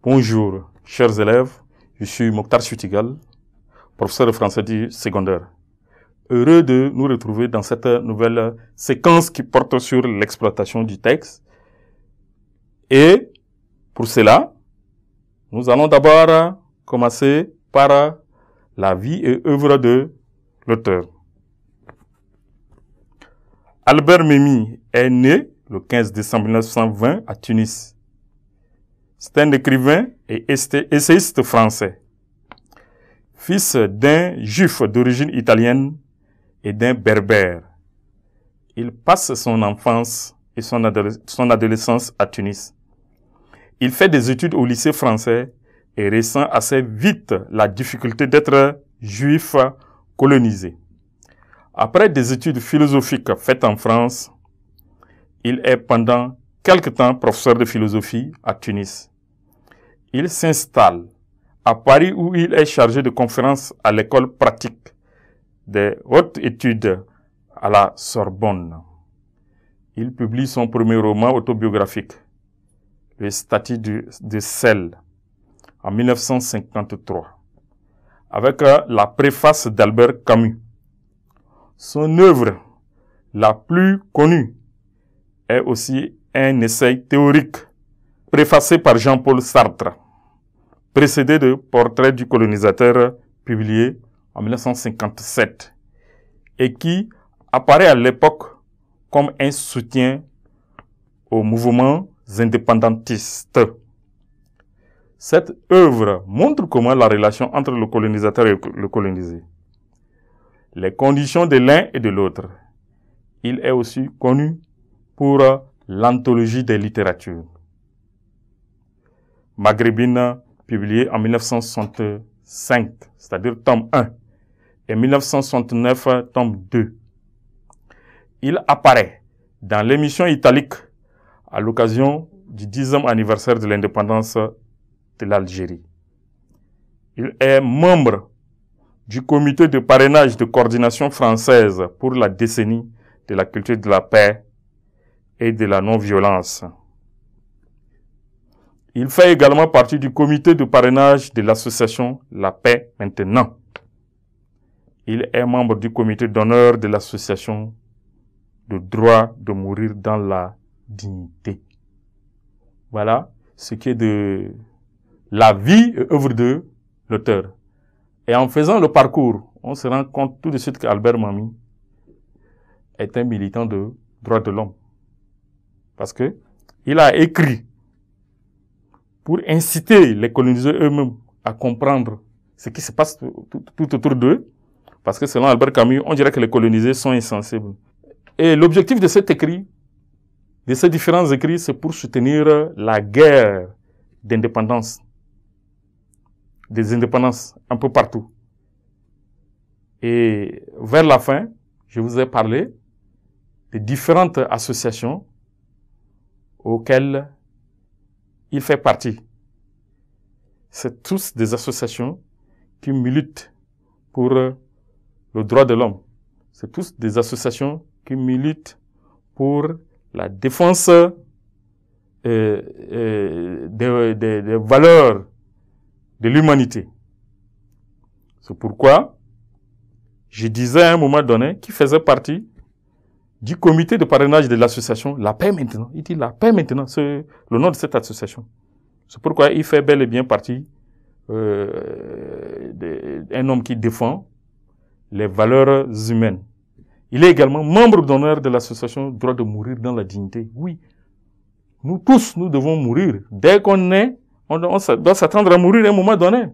Bonjour, chers élèves, je suis Mokhtar Chutigal, professeur de français du secondaire. Heureux de nous retrouver dans cette nouvelle séquence qui porte sur l'exploitation du texte. Et pour cela, nous allons d'abord commencer par la vie et œuvre de l'auteur. Albert Memmi est né le 15 décembre 1920 à Tunis. C'est un écrivain et essayiste français. Fils d'un juif d'origine italienne et d'un berbère. Il passe son enfance et son adolescence à Tunis. Il fait des études au lycée français et ressent assez vite la difficulté d'être juif colonisé. Après des études philosophiques faites en France, il est pendant quelque temps professeur de philosophie à Tunis. Il s'installe à Paris où il est chargé de conférences à l'école pratique des hautes études à la Sorbonne. Il publie son premier roman autobiographique, Le statut de sel, en 1953, avec la préface d'Albert Camus. Son œuvre la plus connue est aussi un essai théorique préfacé par Jean-Paul Sartre, précédé de Portrait du colonisateur publié en 1957 et qui apparaît à l'époque comme un soutien aux mouvements indépendantistes. Cette œuvre montre comment la relation entre le colonisateur et le colonisé, les conditions de l'un et de l'autre. Il est aussi connu pour l'anthologie des littératures maghrébine, publiée en 1965, c'est-à-dire tome 1, et 1969, tome 2. Il apparaît dans l'émission italique à l'occasion du 10e anniversaire de l'indépendance de l'Algérie. Il est membre du comité de parrainage de coordination française pour la décennie de la culture de la paix et de la non-violence. Il fait également partie du comité de parrainage de l'association La Paix Maintenant. Il est membre du comité d'honneur de l'association de droit de mourir dans la dignité. Voilà ce qui est de la vie et œuvre de l'auteur. Et en faisant le parcours, on se rend compte tout de suite qu'Albert Memmi est un militant de droits de l'homme. Parce que il a écrit pour inciter les colonisés eux-mêmes à comprendre ce qui se passe tout autour d'eux. Parce que selon Albert Camus, on dirait que les colonisés sont insensibles. Et l'objectif de cet écrit, de ces différents écrits, c'est pour soutenir la guerre d'indépendance, des indépendances un peu partout. Et vers la fin, je vous ai parlé de différentes associations auxquelles il fait partie. C'est tous des associations qui militent pour le droit de l'homme. C'est tous des associations qui militent pour la défense des valeurs de l'humanité. C'est pourquoi je disais à un moment donné qu'il faisait partie du comité de parrainage de l'association La Paix Maintenant. Il dit La Paix Maintenant, c'est le nom de cette association. C'est pourquoi il fait bel et bien partie d'un homme qui défend les valeurs humaines. Il est également membre d'honneur de l'association Droit de mourir dans la dignité. Oui, nous tous, nous devons mourir. Dès qu'on est, on doit s'attendre à mourir à un moment donné.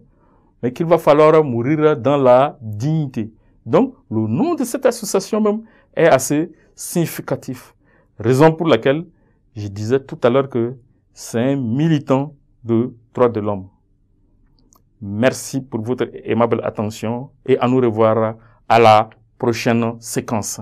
Mais qu'il va falloir mourir dans la dignité. Donc, le nom de cette association même est assez significatif. Raison pour laquelle je disais tout à l'heure que c'est un militant de droits de l'homme. Merci pour votre aimable attention et à nous revoir à la prochaine séquence.